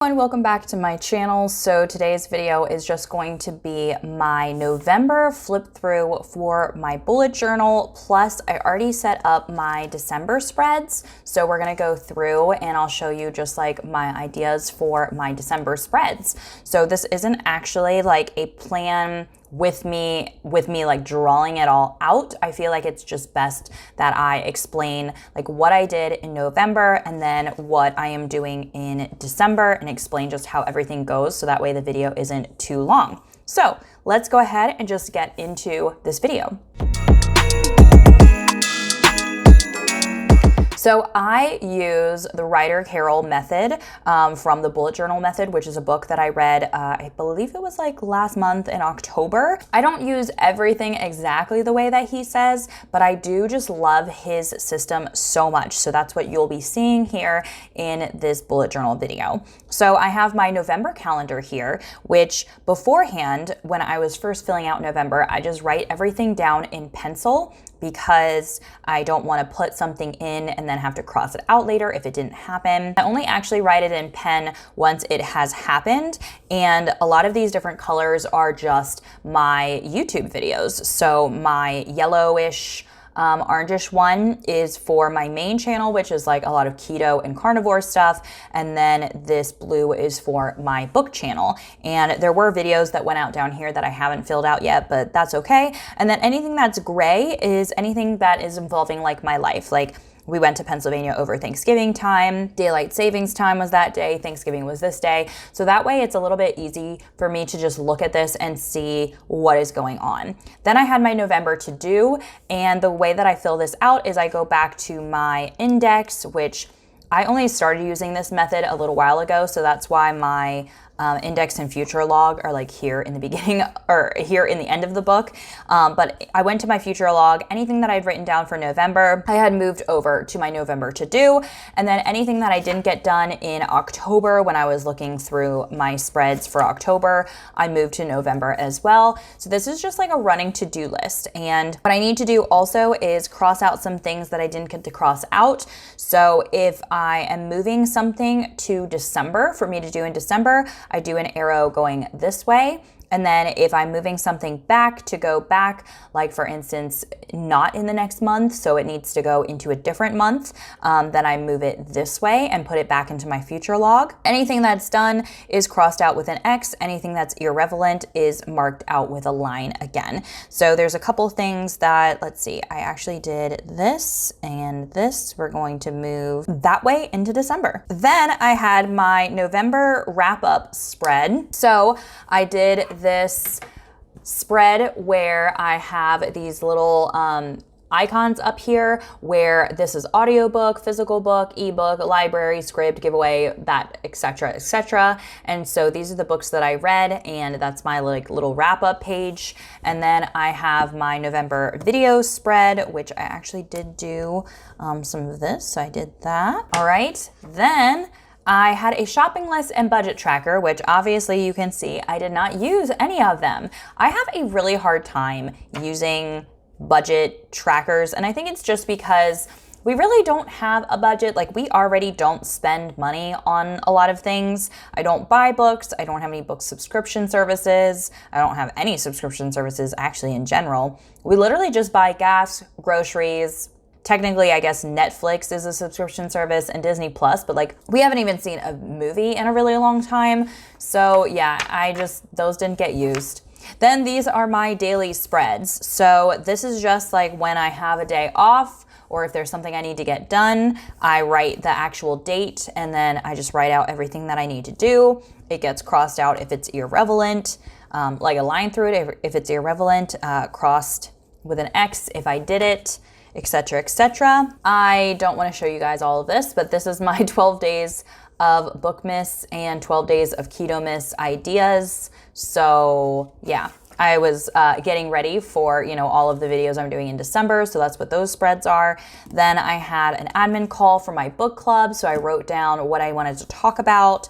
And welcome back to my channel. So today's video is just going to be my November flip through for my bullet journal. Plus I already set up my December spreads. So we're going to go through and I'll show you just like my ideas for my December spreads. So this isn't actually like a plan with me like drawing it all out. I feel like it's just best that I explain like what I did in November and then what I am doing in December and explain just how everything goes, so that way the video isn't too long. So let's go ahead and just get into this video. So I use the Writer Carol method from the bullet journal method, which is a book that I read, I believe it was like last month in October. I don't use everything exactly the way that he says, but I do just love his system so much. So that's what you'll be seeing here in this bullet journal video. So I have my November calendar here, which beforehand, when I was first filling out November, I just write everything down in pencil because I don't want to put something in and then have to cross it out later if it didn't happen. I only actually write it in pen once it has happened, and a lot of these different colors are just my YouTube videos. So my yellowish, orangish one is for my main channel, which is like a lot of keto and carnivore stuff. And then this blue is for my book channel. And there were videos that went out down here that I haven't filled out yet, but that's okay. And then anything that's gray is anything that is involving like my life. Like we went to Pennsylvania over Thanksgiving time, daylight savings time was that day, Thanksgiving was this day. So that way it's a little bit easy for me to just look at this and see what is going on. Then I had my November to do, and the way that I fill this out is I go back to my index, which I only started using this method a little while ago, so that's why my index and future log are like here in the beginning or here in the end of the book. But I went to my future log. Anything that I'd written down for November, I had moved over to my November to do. And then anything that I didn't get done in October when I was looking through my spreads for October, I moved to November as well. So this is just like a running to-do list. And what I need to do also is cross out some things that I didn't get to cross out. So if I am moving something to December for me to do in December, I do an arrow going this way. And then if I'm moving something back to go back, like for instance, not in the next month, so it needs to go into a different month, then I move it this way and put it back into my future log. Anything that's done is crossed out with an X. Anything that's irrelevant is marked out with a line again. So there's a couple things that, let's see, I actually did this and this. We're going to move that way into December. Then I had my November wrap up spread. So I did this spread where I have these little icons up here where this is audiobook, physical book, ebook, library, scribd, giveaway, that, etc., etc. And so these are the books that I read, and that's my like little wrap-up page. And then I have my November video spread, which I actually did do some of this, so I did that. All right, then I had a shopping list and budget tracker, which obviously you can see I did not use any of them. I have a really hard time using budget trackers, and I think it's just because we really don't have a budget. Like we already don't spend money on a lot of things. I don't buy books. I don't have any book subscription services. I don't have any subscription services actually in general. We literally just buy gas, groceries. Technically, I guess Netflix is a subscription service and Disney Plus, but like we haven't even seen a movie in a really long time. So yeah, those didn't get used. Then these are my daily spreads. So this is just like when I have a day off or if there's something I need to get done, I write the actual date and then I just write out everything that I need to do. It gets crossed out if it's irrelevant, like a line through it if it's irrelevant, crossed with an X if I did it, etc., etc. I don't want to show you guys all of this, but this is my 12 days of Bookmas and 12 days of Ketomas ideas. So yeah, I was getting ready for, all of the videos I'm doing in December. So that's what those spreads are. Then I had an admin call for my book club. So I wrote down what I wanted to talk about.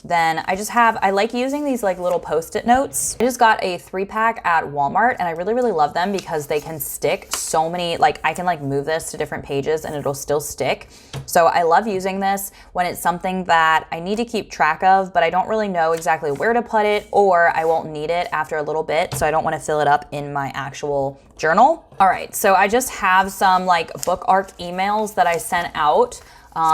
Then I like using these like little post-it notes. I just got a 3-pack at Walmart and I really, really love them because they can stick so many, like I can like move this to different pages and it'll still stick. So I love using this when it's something that I need to keep track of, but I don't really know exactly where to put it, or I won't need it after a little bit. So I don't want to fill it up in my actual journal. All right, so I just have some like book arc emails that I sent out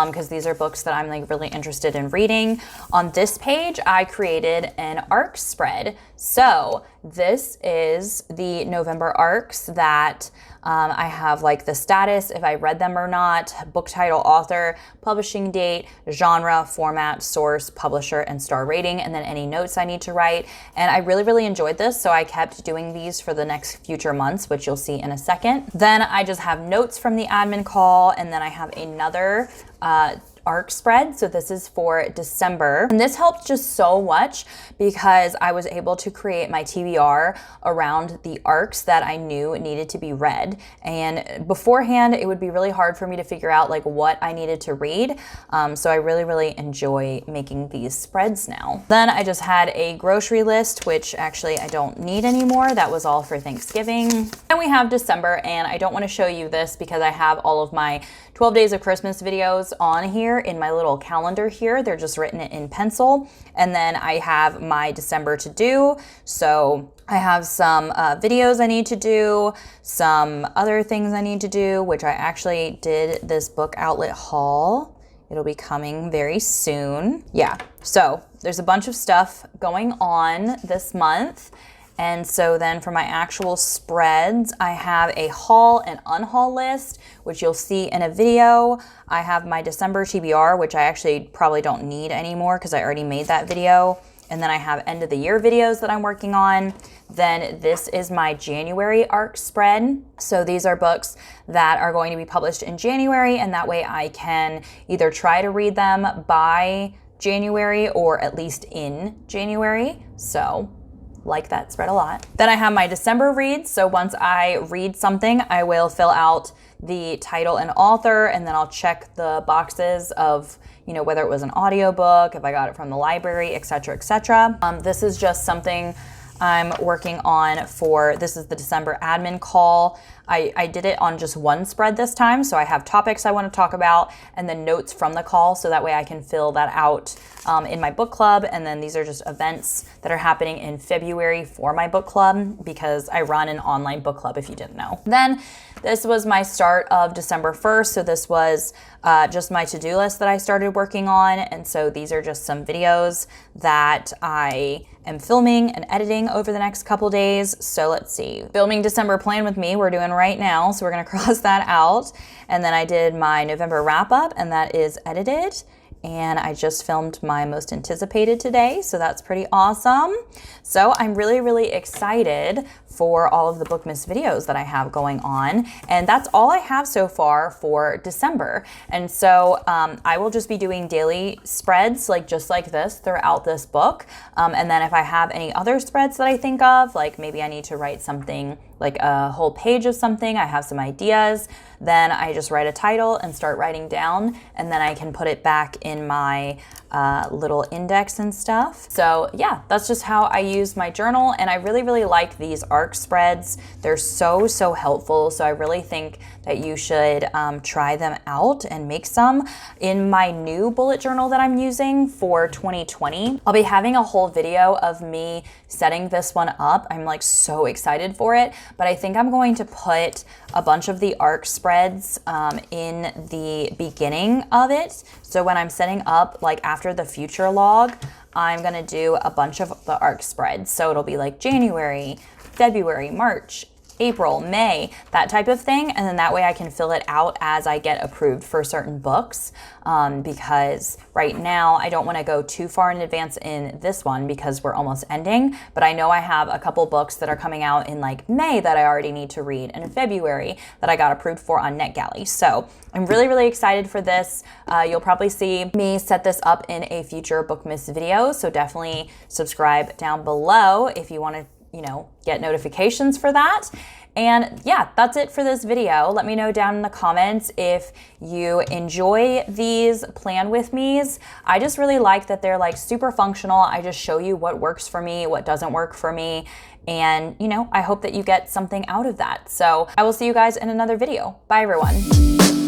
because these are books that I'm like really interested in reading. On this page, I created an arc spread. So this is the November arcs that I have like the status, if I read them or not, book title, author, publishing date, genre, format, source, publisher, and star rating, and then any notes I need to write. And I really, really enjoyed this, so I kept doing these for the next future months, which you'll see in a second. Then I just have notes from the admin call, and then I have another arc spread. So this is for December. And this helped just so much because I was able to create my TBR around the arcs that I knew needed to be read. And beforehand, it would be really hard for me to figure out like what I needed to read. So I really, really enjoy making these spreads now. Then I just had a grocery list, which actually I don't need anymore. That was all for Thanksgiving. And we have December, and I don't want to show you this because I have all of my 12 Days of Christmas videos on here in my little calendar here. They're just written in pencil. And then I have my December to do. So I have some videos I need to do, some other things I need to do, which I actually did this book outlet haul. It'll be coming very soon. Yeah, so there's a bunch of stuff going on this month. And so then for my actual spreads, I have a haul and unhaul list, which you'll see in a video. I have my December TBR, which I actually probably don't need anymore because I already made that video. And then I have end of the year videos that I'm working on. Then this is my January arc spread. So these are books that are going to be published in January, and that way I can either try to read them by January or at least in January. So like that spread a lot. Then I have my December reads. So once I read something, I will fill out the title and author, and then I'll check the boxes of, you know, whether it was an audiobook, if I got it from the library, etc., etc. This is just something I'm working on for, this is the December admin call. I did it on just one spread this time, so I have topics I want to talk about and then notes from the call, so that way I can fill that out in my book club. And then these are just events that are happening in February for my book club, because I run an online book club, if you didn't know. Then this was my start of December 1st, so this was just my to-do list that I started working on. And so these are just some videos that I am filming and editing over the next couple days. So let's see, filming December plan with me, we're doing right now, so we're gonna cross that out. And then I did my November wrap up, and that is edited. And I just filmed my most anticipated today, so that's pretty awesome. So I'm really, really excited for all of the Bookmas videos that I have going on. And that's all I have so far for December. And so I will just be doing daily spreads just like this throughout this book. And then if I have any other spreads that I think of, like maybe I need to write something, like a whole page of something, I have some ideas, then I just write a title and start writing down, and then I can put it back in my little index and stuff. So yeah, that's just how I use my journal, and I really, really like these arc spreads. They're so, so helpful, so I really think that you should try them out and make some. In my new bullet journal that I'm using for 2020, I'll be having a whole video of me setting this one up. I'm like so excited for it, but I think I'm going to put a bunch of the arc spreads in the beginning of it. So when I'm setting up, like after the future log, I'm gonna do a bunch of the arc spreads. So it'll be like January, February, March, April, May, that type of thing. And then that way I can fill it out as I get approved for certain books. Because right now I don't want to go too far in advance in this one because we're almost ending, but I know I have a couple books that are coming out in like May that I already need to read, and in February that I got approved for on NetGalley. So I'm really, really excited for this. You'll probably see me set this up in a future Bookmas video. So definitely subscribe down below if you want to, get notifications for that. And yeah, that's it for this video. Let me know down in the comments if you enjoy these plan with me's. I just really like that they're like super functional. I just show you what works for me, what doesn't work for me. And you know, I hope that you get something out of that. So I will see you guys in another video. Bye everyone.